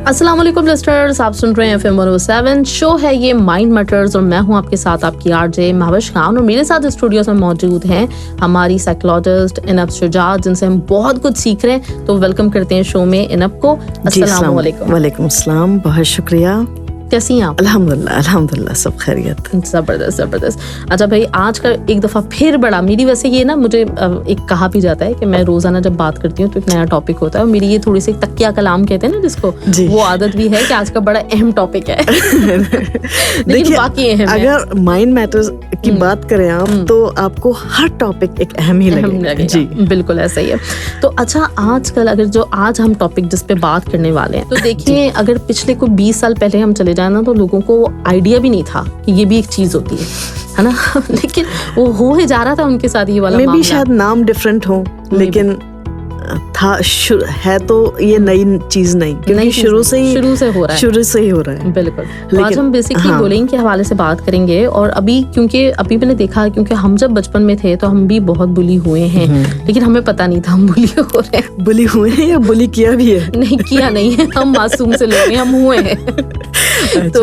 अस्सलाम वालेकुम लिस्टनर्स, आप सुन रहे हैं FM 107 शो है ये माइंड मैटर्स और मैं हूं आपके साथ आपकी आरजे महविश खान और मेरे साथ स्टूडियो में मौजूद हैं हमारी साइकोलॉजिस्ट इनब शुजात जिनसे हम बहुत कुछ सीख रहे हैं। तो वेलकम करते हैं शो में इनब को। अस्सलाम वालेकुम। वालेकुम अस्सलाम, बहुत शुक्रिया। कैसी हैं आप? अल्हम्दुलिल्लाह सब खैरियत। जबरदस्त। अच्छा भाई, आज का एक दफ़ा फिर बड़ा मेरी वैसे ये ना मुझे एक कहा भी जाता है कि मैं रोज़ाना जब बात करती हूँ तो एक नया टॉपिक होता है और मेरी ये थोड़ी सी तकिया कलाम कहते हैं ना जिसको, वो आदत भी है कि आज का बड़ा अहम टॉपिक है। लेकिन बाकी अहम है। अगर माइंड मैटर्स की बात करें आप तो आपको हर टॉपिक एक अहम ही लगेगा। जी बिल्कुल ऐसा ही है। तो अच्छा, आजकल अगर जो आज हम टॉपिक जिस पे बात करने वाले हैं तो देखिए, अगर पिछले कोई 20 साल पहले हम चले जाना तो लोगों को आइडिया भी नहीं था कि ये भी एक चीज होती है ना। लेकिन वो हो ही जा रहा था उनके साथ ये वाला मामला। भी शायद नाम डिफरेंट हो लेकिन था है तो ये नई चीज नहीं, क्योंकि शुरू से ही हो रहा है। बिल्कुल। तो आज हम बेसिकली बुलिंग के हवाले से बात करेंगे और अभी क्योंकि अभी मैंने देखा, क्योंकि हम जब बचपन में थे तो हम भी बहुत बुली हुए हैं लेकिन हमें पता नहीं था हम बुली हो रहे हैं। बुली हुए हैं या बुली किया भी है? नहीं, किया नहीं है, हम मासूम से लोग हैं, हम हुए हैं। तो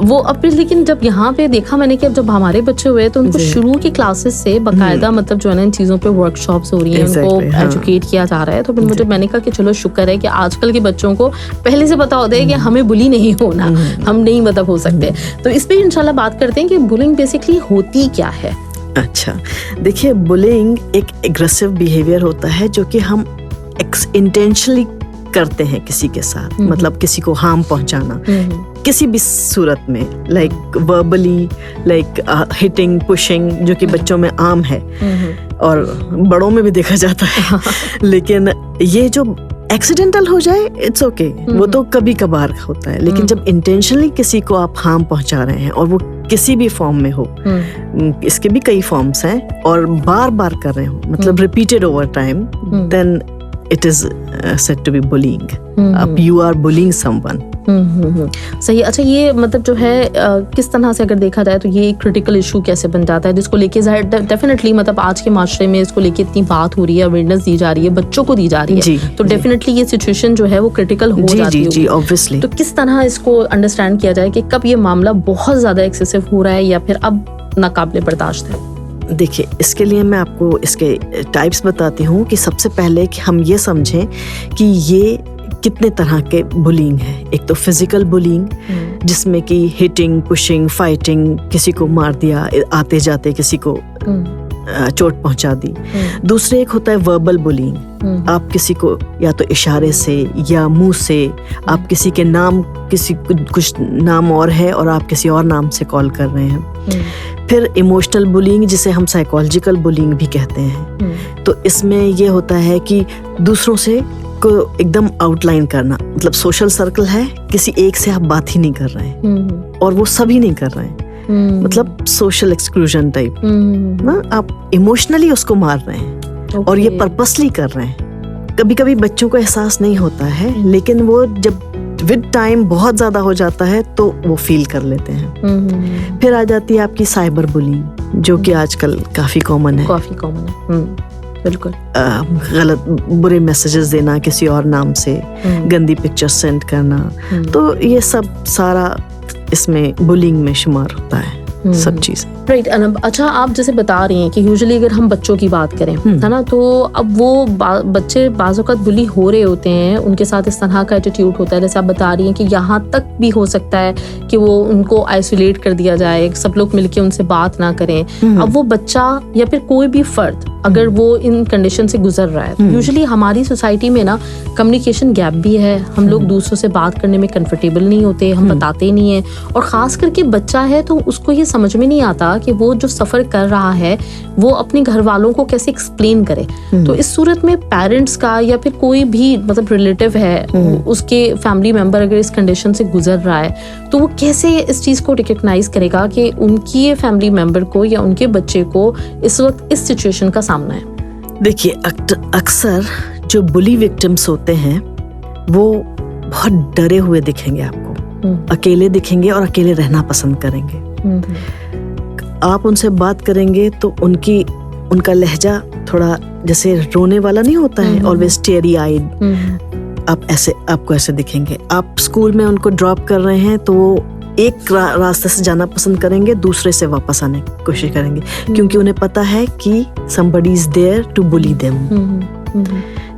वो अब लेकिन जब यहाँ पे देखा मैंने कि अब जब हमारे बच्चे हुए तो उनको शुरू की क्लासेस से बाकायदा मतलब जो है ना इन चीजों पे वर्कशॉप्स हो रही हैं, उनको एजुकेट किया जा रहा है। तो फिर मैंने कहा कि चलो शुक्र है कि आजकल के बच्चों को पहले से पता होता है कि हमें बुली नहीं होना, हम नहीं मतलब हो सकते। तो इस पे इंशाल्लाह बात करते हैं कि बुलिंग बेसिकली होती क्या है। अच्छा, देखिए, बुलिंग एक एग्रेसिव बिहेवियर होता है जो कि हम इंटेंशनली करते हैं किसी के साथ, मतलब किसी को हार्म पहुंचाना किसी भी सूरत में, like verbally, like hitting, pushing, जो कि बच्चों में आम है और बड़ों में भी देखा जाता है। लेकिन ये जो एक्सीडेंटल हो जाए इट्स ओके, वो तो कभी कभार होता है। लेकिन जब इंटेंशनली किसी को आप हार्म पहुंचा रहे हैं और वो किसी भी फॉर्म में हो, इसके भी कई फॉर्म्स हैं, और बार बार कर रहे हो, मतलब repeated over time, then it is said to be bullying. अब you are bullying someone. सही। अच्छा, ये मतलब जो है किस तरह से अगर देखा जाए तो ये क्रिटिकल इशू कैसे बन जाता है जिसको लेके डेफिनेटली मतलब आज के माशरे में इसको लेके इतनी बात हो रही है, अवेयरनेस दी जा रही है, बच्चों को दी जा रही है, तो डेफिनेटली ये सिचुएशन जो है वो क्रिटिकल हो जाती है। जी, ऑब्वियसली। तो किस तरह इसको अंडरस्टैंड किया जाए कि कब ये मामला बहुत ज्यादा एक्सेसिव हो रहा है या फिर अब नाकाबिले बर्दाश्त है? देखिए, इसके लिए मैं आपको इसके टाइप्स बताती हूँ कि सबसे पहले कि हम ये समझें कि ये कितने तरह के बुलिंग है। एक तो फिजिकल बुलिंग जिसमें कि हिटिंग, पुशिंग, फाइटिंग, किसी को मार दिया, आते जाते किसी को चोट पहुंचा दी। दूसरे एक होता है वर्बल बुलिंग, आप किसी को या तो इशारे से या मुंह से, आप किसी के नाम, किसी कुछ नाम और है और आप किसी और नाम से कॉल कर रहे हैं। फिर इमोशनल बुलिंग जिसे हम साइकोलॉजिकल बुलिंग भी कहते हैं। तो इसमें ये होता है कि दूसरों से को एकदम आउटलाइन करना, मतलब सोशल सर्कल है, किसी एक से आप बात ही नहीं कर रहे हैं और वो सभी नहीं कर रहे हैं, मतलब सोशल एक्सक्लूजन टाइप ना, आप इमोशनली उसको मार रहे हैं और ये पर्पसली कर रहे हैं। कभी कभी बच्चों को एहसास नहीं होता है, लेकिन वो जब विद टाइम बहुत ज्यादा हो जाता है तो वो फील कर लेते हैं। फिर आ जाती है आपकी साइबर बुलिंग जो कि आजकल काफी कॉमन है। बिल्कुल। गलत बुरे मैसेजेस देना किसी और नाम से, गंदी पिक्चर सेंड करना, तो ये सब सारा इसमें बुलिंग में शुमार होता है, सब चीज। राइट अनब। अच्छा, आप जैसे बता रही हैं कि यूजुअली अगर हम बच्चों की बात करें है ना, तो अब वो बच्चे बाज़ औक़ात बुली हो रहे होते हैं, उनके साथ इस तरह का एटीट्यूड होता है, जैसे आप बता रही हैं कि यहाँ तक भी हो सकता है कि वो उनको आइसोलेट कर दिया जाए, सब लोग मिलके उनसे बात ना करें। अब वो बच्चा या फिर कोई भी फर्द अगर वो इन कंडीशन से गुजर रहा है तो यूजुअली हमारी सोसाइटी में ना कम्युनिकेशन गैप भी है, हम लोग दूसरों से बात करने में कंफर्टेबल नहीं होते, हम बताते नहीं है, और खास करके बच्चा है तो उसको ये समझ में नहीं आता कि वो जो सफर कर रहा है वो अपने घर वालों को कैसे एक्सप्लेन करे। तो इस सूरत में पेरेंट्स का या फिर कोई भी मतलब रिलेटिव है, उसके फैमिली मेंबर अगर इस कंडीशन से गुजर रहा है तो वो कैसे इस चीज को रिकॉग्नाइज करेगा कि उनकी फैमिली मेंबर को या उनके बच्चे को इस वक्त इस सिचुएशन का सामना है? देखिए, अक्सर जो बुली विक्टिम्स होते हैं वो बहुत डरे हुए दिखेंगे आपको, अकेले दिखेंगे और अकेले रहना पसंद करेंगे। आप उनसे बात करेंगे तो उनका लहजा थोड़ा जैसे रोने वाला नहीं होता है, ऑलवेज टेरी आइड, आपको ऐसे दिखेंगे। आप स्कूल में उनको ड्रॉप कर रहे हैं तो वो एक रास्ते से जाना पसंद करेंगे, दूसरे से वापस आने की कोशिश करेंगे, क्योंकि उन्हें पता है कि somebody is there to bully them।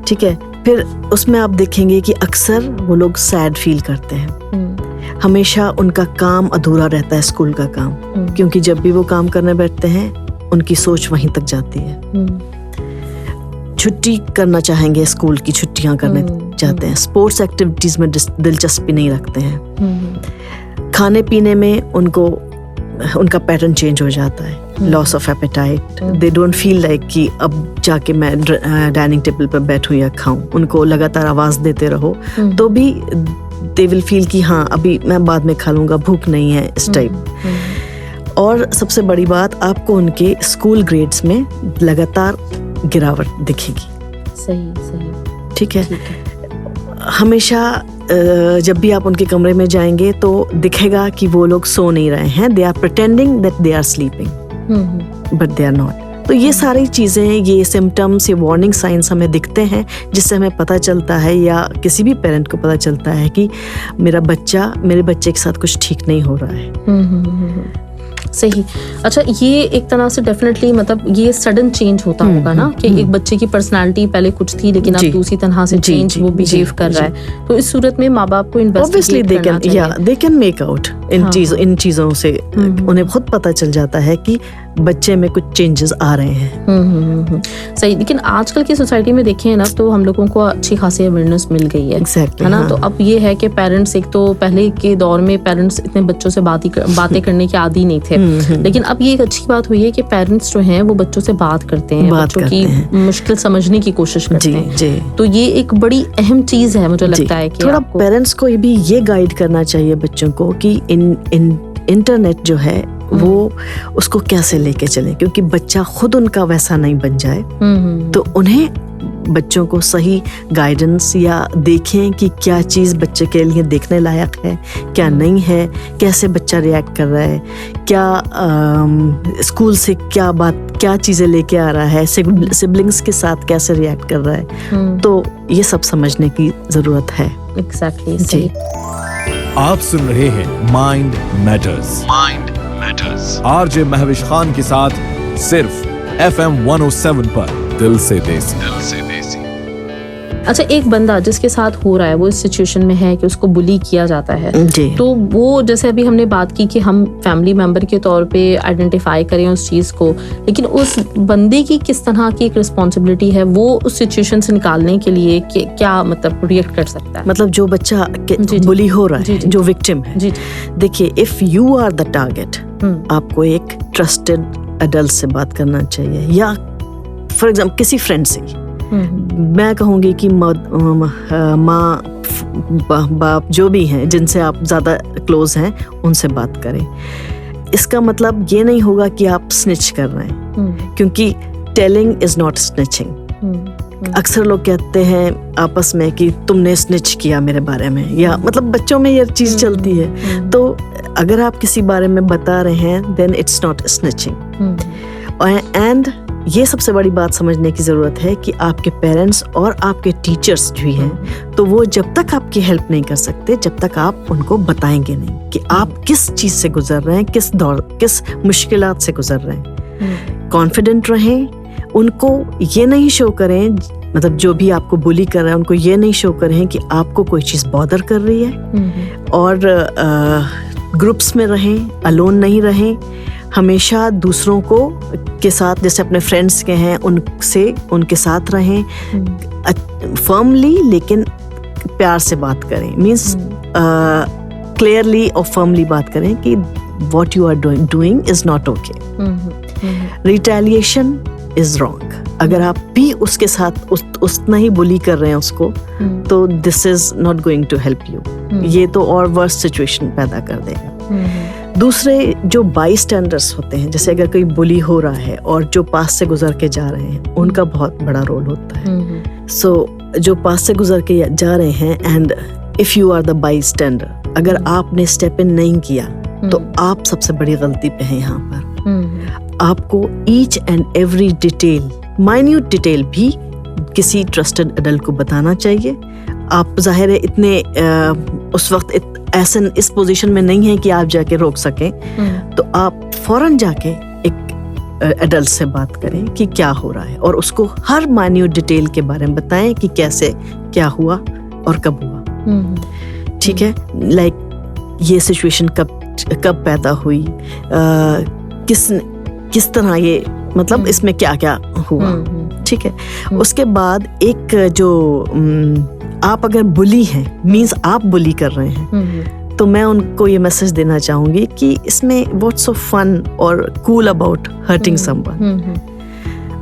ठीक है। फिर उसमें आप देखेंगे कि अक्सर वो लोग सैड फील करते हैं, हमेशा उनका काम अधूरा रहता है, स्कूल का काम, क्योंकि जब भी वो काम करने बैठते हैं उनकी सोच वहीं तक जाती है। छुट्टी करना चाहेंगे, स्कूल की छुट्टियां करने चाहते हैं, स्पोर्ट्स एक्टिविटीज में दिलचस्पी नहीं रखते हैं, खाने पीने में उनका पैटर्न चेंज हो जाता है, loss of appetite, they don't feel like कि अब जाके मैं डाइनिंग टेबल पर बैठूं या खाऊं। उनको लगातार आवाज देते रहो तो भी दे विल फील कि हाँ अभी मैं बाद में खा लूंगा, भूख नहीं है, इस टाइप। और सबसे बड़ी बात, आपको उनके स्कूल ग्रेड्स में लगातार गिरावट दिखेगी। सही। ठीक है। हमेशा जब भी आप उनके कमरे में जाएंगे तो दिखेगा कि वो लोग सो नहीं रहे हैं, they are pretending that they are sleeping but they are not. तो ये सारी चीजें, ये सिम्टम्स, ये वार्निंग साइंस हमें दिखते हैं, जिससे हमें पता चलता है या किसी भी पेरेंट को पता चलता है कि मेरे बच्चे के साथ कुछ ठीक नहीं हो रहा है। सही। अच्छा, ये एक तरह से डेफिनेटली मतलब ये सडन चेंज होता होगा ना, कि एक बच्चे की पर्सनालिटी पहले कुछ थी लेकिन अब दूसरी तरह से चेंज वो बिहेव कर रहा है, तो इस सूरत में माँ बाप को इन्वेस्टिगेट करना चाहिए। They can make out in चीजों से उन्हें बहुत पता चल जाता है कि बच्चे में कुछ चेंजेस आ रहे हैं। सही। लेकिन आजकल की सोसाइटी में देखें ना तो हम लोगों को अच्छी खासी अवेयरनेस मिल गई है, है ना। तो अब ये है कि पेरेंट्स, एक तो पहले के दौर में पेरेंट्स इतने बच्चों से बातें करने के आदी नहीं थे, लेकिन अब ये एक अच्छी बात हुई है कि पेरेंट्स जो हैं वो बच्चों से बात करते हैं, बच्चों की मुश्किल समझने की कोशिश करते हैं। तो ये एक बड़ी अहम चीज है, मुझे लगता है कि थोड़ा पेरेंट्स को भी ये गाइड करना चाहिए बच्चों को कि इंटरनेट जो है वो उसको कैसे लेके चले, क्योंकि बच्चा खुद उनका वैसा नहीं बन जाए। तो उन्हें बच्चों को सही गाइडेंस या देखें कि क्या चीज़ बच्चे के लिए देखने लायक है, क्या नहीं है, कैसे बच्चा रिएक्ट कर रहा है, क्या स्कूल से क्या चीज़ें लेके आ रहा है, सिबलिंग्स के साथ कैसे रिएक्ट कर रहा है। तो ये सब समझने की ज़रूरत है। एग्जैक्टली। जी। आप सुन रहे हैं mind matters. RJ Mahvish Khan के साथ सिर्फ FM 107 पर दिल से देसी। अच्छा, एक बंदा जिसके साथ हो रहा है, वो इस सिचुएशन में है कि उसको बुली किया जाता है, तो वो जैसे अभी हमने बात की कि हम फैमिली मेंबर के तौर पे आइडेंटिफाई करें उस चीज को, लेकिन उस बंदे की किस तरह की एक रिस्पॉन्सिबिलिटी है, वो उस सिचुएशन से निकालने के लिए क्या मतलब रिएक्ट कर सकता है? मतलब जो बच्चा बुली हो रहा है, जो विक्टिम है, देखिए, if you are the target, आपको एक ट्रस्टेड एडल्ट से बात करना चाहिए, या फॉर एग्जाम्पल किसी फ्रेंड से। मैं कहूँगी कि माँ बाप जो भी हैं जिनसे आप ज़्यादा क्लोज हैं उनसे बात करें। इसका मतलब ये नहीं होगा कि आप स्निच कर रहे हैं, क्योंकि टेलिंग इज नॉट स्निचिंग। अक्सर लोग कहते हैं आपस में कि तुमने स्निच किया मेरे बारे में, या मतलब बच्चों में ये चीज़ चलती है। तो अगर आप किसी बारे में बता रहे हैं then it's not snitching. And ये सबसे बड़ी बात समझने की ज़रूरत है कि आपके पेरेंट्स और आपके टीचर्स भी हैं, तो वो जब तक आपकी हेल्प नहीं कर सकते जब तक आप उनको बताएंगे नहीं कि आप किस चीज़ से गुजर रहे हैं, किस मुश्किलात से गुजर रहे हैं। कॉन्फिडेंट रहें, उनको ये नहीं शो करें, मतलब जो भी आपको बुली कर रहा है उनको ये नहीं शो करें कि आपको कोई चीज़ बॉदर कर रही है। और ग्रुप्स में रहें, अलोन नहीं रहें। हमेशा दूसरों को के साथ, जैसे अपने फ्रेंड्स के हैं उनके साथ रहें, फर्मली लेकिन प्यार से बात करें, मीन्स क्लियरली और फर्मली बात करें कि what you are doing is not okay. Retaliation is wrong. अगर आप भी उसके साथ उतना ही बुली कर रहे हैं उसको, तो this is not going to help you. ये तो और वर्स्ट सिचुएशन पैदा कर देगा। दूसरे जो बाईस्टैंडर्स होते हैं, जैसे अगर कोई बुली हो रहा है और जो पास से गुजर के जा रहे हैं, उनका बहुत बड़ा रोल होता है। सो जो पास से गुजर के जा रहे हैं, and if you are the bystander, अगर आपने स्टेप इन नहीं किया तो आप सबसे बड़ी गलती पे हैं यहाँ पर। आपको each and every detail, minute detail भी किसी ट्रस्टेड एडल्ट को बताना चाहिए। आप जाहिर है इतने उस वक्त ऐसे इस पोजीशन में नहीं है कि आप जाके रोक सकें, तो आप फौरन जाके एक एडल्ट से बात करें कि क्या हो रहा है और उसको हर माइन्यूट डिटेल के बारे में बताएं कि कैसे क्या हुआ और कब हुआ। ठीक है, लाइक ये सिचुएशन कब पैदा हुई, किस तरह ये मतलब इसमें क्या क्या हुआ। ठीक है, उसके बाद एक जो आप अगर बुली हैं, मीन्स आप बुली कर रहे हैं, तो मैं उनको ये मैसेज देना चाहूंगी कि इसमें व्हाट्स सो फन और cool about hurting someone.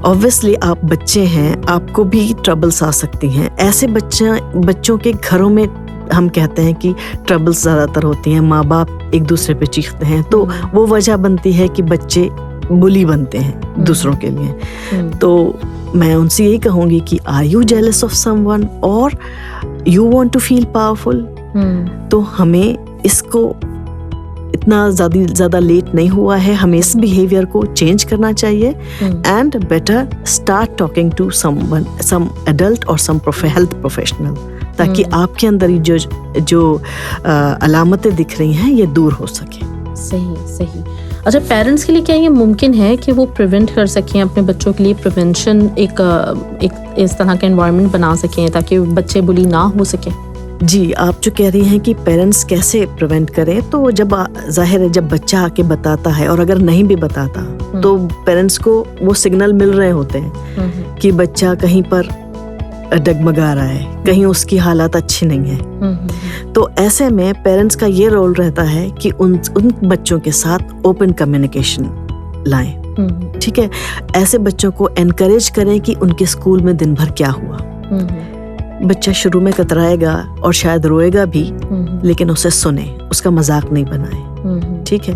Obviously आप बच्चे हैं, आपको भी ट्रबल्स आ सकती हैं। ऐसे बच्चों के घरों में हम कहते हैं कि ट्रबल्स ज़्यादातर होती हैं, माँ बाप एक दूसरे पे चीखते हैं, तो वो वजह बनती है कि बच्चे बुली बनते हैं दूसरों के लिए। तो मैं उनसे यही कहूंगी कि are you jealous of someone और you want to feel powerful, तो हमें इसको इतना ज़्यादा लेट नहीं हुआ है, हमें इस बिहेवियर को चेंज करना चाहिए and better start talking to someone, some adult और सम हेल्थ प्रोफेशनल, ताकि आपके अंदर जो अलामतें दिख रही हैं ये दूर हो सके। सही। अच्छा, पेरेंट्स के लिए क्या ये मुमकिन है कि वो प्रिवेंट कर सकें, अपने बच्चों के लिए प्रिवेंशन एक इस तरह का एनवायरनमेंट बना सकें ताकि बच्चे बुली ना हो सके? जी, आप जो कह रही हैं कि पेरेंट्स कैसे प्रिवेंट करें, तो जब जाहिर है जब बच्चा आके बताता है और अगर नहीं भी बताता तो पेरेंट्स को वो सिग्नल मिल रहे होते हैं कि बच्चा कहीं पर डगमगा रहा है, कहीं उसकी हालत अच्छी नहीं है। तो ऐसे में पेरेंट्स का ये रोल रहता है कि उन बच्चों के साथ ओपन कम्युनिकेशन लाएं। ठीक है, ऐसे बच्चों को एनकरेज करें कि उनके स्कूल में दिन भर क्या हुआ। बच्चा शुरू में कतराएगा और शायद रोएगा भी, लेकिन उसे सुने, उसका मजाक नहीं बनाए। ठीक है,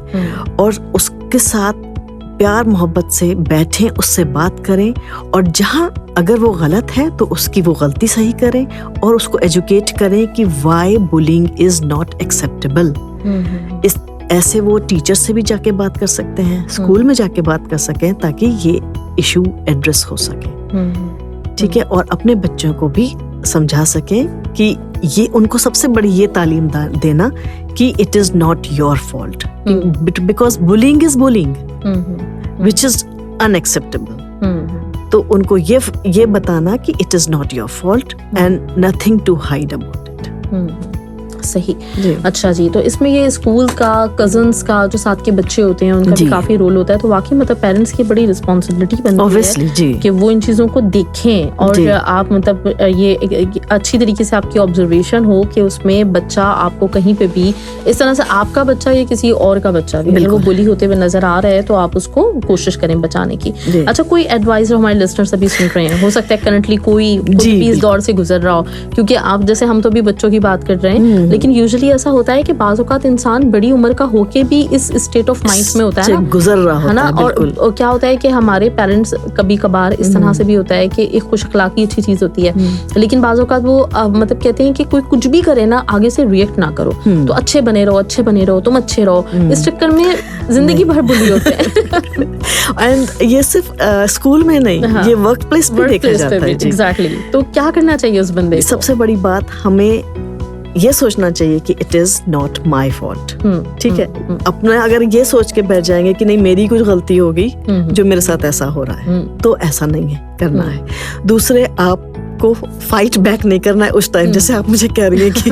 और उसके साथ प्यार मोहब्बत से बैठें, उससे बात करें और जहां अगर वो गलत है तो उसकी वो गलती सही करें और उसको एजुकेट करें कि why bullying is not acceptable. इस ऐसे वो टीचर से भी जाके बात कर सकते हैं, स्कूल में जाके बात कर सकें ताकि ये इशू एड्रेस हो सके। ठीक है, और अपने बच्चों को भी समझा सकें कि ये उनको सबसे बड़ी ये तालीम देना कि it is not your fault, because bullying is bullying which is unacceptable. तो उनको ये बताना कि it is not your fault and nothing to hide about it. सही। अच्छा जी, तो इसमें ये स्कूल का, कजन्स का, जो साथ के बच्चे होते हैं उनका भी काफी रोल होता है, तो वाकई मतलब पेरेंट्स की बड़ी रिस्पॉन्सिबिलिटी बनती है कि वो इन चीजों को देखें और आप मतलब ये अच्छी तरीके से आपकी ऑब्जर्वेशन हो कि उसमें बच्चा आपको कहीं पे भी इस तरह से आपका बच्चा या किसी और का बच्चा भी अगर वो बुली होते हुए नजर आ रहा है तो आप उसको कोशिश करें बचाने की। अच्छा, कोई एडवाइस हमारे लिसनर्स अभी सुन रहे हैं, हो सकता है करंटली कोई इस दौर से गुजर रहा हो, क्योंकि आप जैसे हम तो भी बच्चों की बात कर रहे हैं, लेकिन यूजुअली ऐसा होता है कि बाज़ औक़ात इंसान बड़ी उम्र का होके भी इस स्टेट ऑफ माइंड में होता है ना, गुजर रहा होता है ना। और क्या होता है कि हमारे पेरेंट्स कभी कभार इस तरह से भी होता है कि एक खुश अखलाकी अच्छी चीज होती है, लेकिन बाज़ औक़ात वो मतलब कहते हैं कि कोई कुछ भी करे ना, आगे से रिएक्ट ना करो, तो अच्छे बने रहो, तुम अच्छे रहो। इस चक्कर में जिंदगी भर बुली होते हैं। एंड ये सिर्फ स्कूल में नहीं, ये वर्क प्लेस पे देखा जाता है। एग्जैक्टली। तो क्या करना चाहिए उस बंदे को? सबसे बड़ी बात, हमें ये सोचना चाहिए कि it is not my fault. ठीक है, अपना अगर ये सोच के बैठ जाएंगे कि नहीं मेरी कुछ गलती होगी जो मेरे साथ ऐसा हो रहा है, तो ऐसा नहीं है करना है। दूसरे, आपको फाइट बैक नहीं करना है उस टाइम, जैसे आप मुझे कह रही हैं कि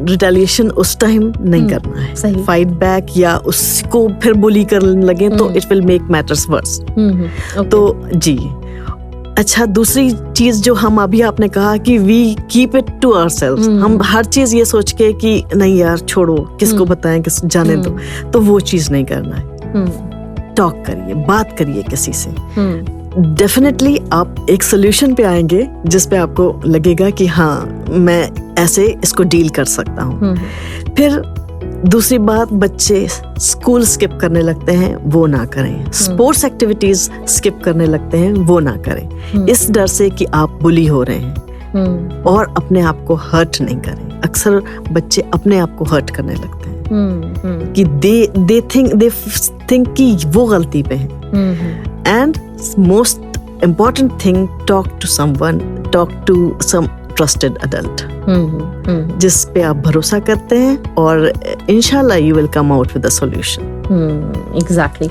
रिटेलिएशन उस टाइम नहीं करना है। फाइट बैक या उसको फिर बुली करने लगे तो it will make matters verse. तो जी। अच्छा, दूसरी चीज जो हम अभी आपने कहा कि we keep it to ourselves, हम हर चीज ये सोच के कि नहीं यार छोड़ो, किसको बताएं, किस जाने दो, तो वो चीज नहीं करना है। टॉक करिए, बात करिए किसी से। डेफिनेटली आप एक सोल्यूशन पे आएंगे जिस पे आपको लगेगा कि हाँ मैं ऐसे इसको डील कर सकता हूँ। फिर दूसरी बात, बच्चे स्कूल स्किप करने लगते हैं, वो ना करें। स्पोर्ट्स एक्टिविटीज स्किप करने लगते हैं, वो ना करें, इस डर से कि आप बुली हो रहे हैं। और अपने आप को हर्ट नहीं करें। अक्सर बच्चे अपने आप को हर्ट करने लगते हैं कि दे थिंक कि वो गलती पे हैं। And most important thing, talk to someone, talk to trusted adult, जिस पे आप भरोसा करते हैं, और इंशाल्लाह you will come out with a solution. Exactly,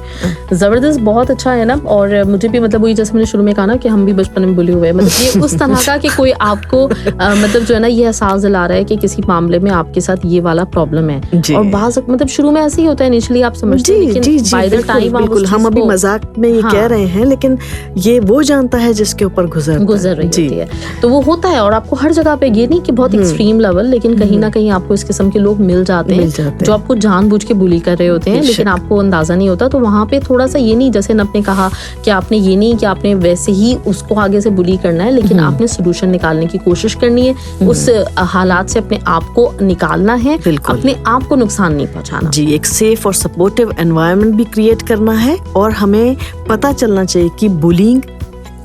जबरदस्त, बहुत अच्छा है ना। और मुझे भी मतलब वही जैसे मैंने शुरू में कहा ना कि हम भी बचपन में बुली हुए हैं, मतलब ये उस तरह का कि कोई आपको मतलब जो है ना ये एहसास दिला रहा है कि किसी मामले में आपके साथ ये वाला प्रॉब्लम है। और बाज़ मतलब शुरू में ऐसे ही होता है, इनिशियली आप समझते हैं, लेकिन बाय द टाइम बिल्कुल हम अभी मजाक में ये कह रहे हैं, लेकिन ये वो जानता है जिसके ऊपर गुजर रही होती है। तो वो होता है, और आपको हर जगह पे, ये नहीं कि बहुत एक्सट्रीम लेवल, लेकिन कहीं ना कहीं आपको इस किस्म के लोग मिल जाते हैं जो आपको जानबूझ के बुली कर रहे होते हैं, लेकिन आपको अंदाजा नहीं होता। तो वहां पे थोड़ा सा ये नहीं, जैसे आपने कहा कि आपने ये नहीं कि आपने वैसे ही उसको आगे से बुली करना है, लेकिन आपने सोल्यूशन निकालने की कोशिश करनी है, उस हालात से अपने आप को निकालना है, अपने आप को नुकसान नहीं पहुंचाना जी। एक सेफ और सपोर्टिव एनवायरनमेंट भी क्रिएट करना है, और हमें पता चलना चाहिए कि बुलिंग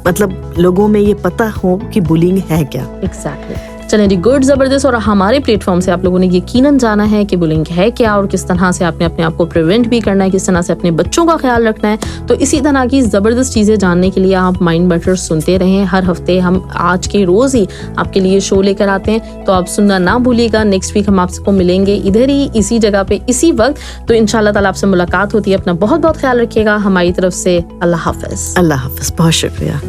मतलब लोगों में ये पता हो कि बुलिंग है क्या। एग्जैक्टली। चलें जी, गुड, जबरदस्त। और हमारे प्लेटफॉर्म से आप लोगों ने यकीनन जाना है कि बुलिंग है क्या और किस तरह से आपने अपने आप को प्रिवेंट भी करना है, किस तरह से अपने बच्चों का ख्याल रखना है। तो इसी तरह की जबरदस्त चीजें जानने के लिए आप माइंड मैटर्स सुनते रहें। हर हफ्ते हम आज के रोज ही आपके लिए शो लेकर आते हैं, तो आप सुनना ना भूलिएगा। नेक्स्ट वीक हम आपको मिलेंगे इधर ही, इसी जगह पे, इसी वक्त। तो इंशाल्लाह ताला आपसे मुलाकात होती है। अपना बहुत बहुत ख्याल रखिएगा। हमारी तरफ से अल्लाह हाफिज। अल्लाह हाफिज, बहुत शुक्रिया।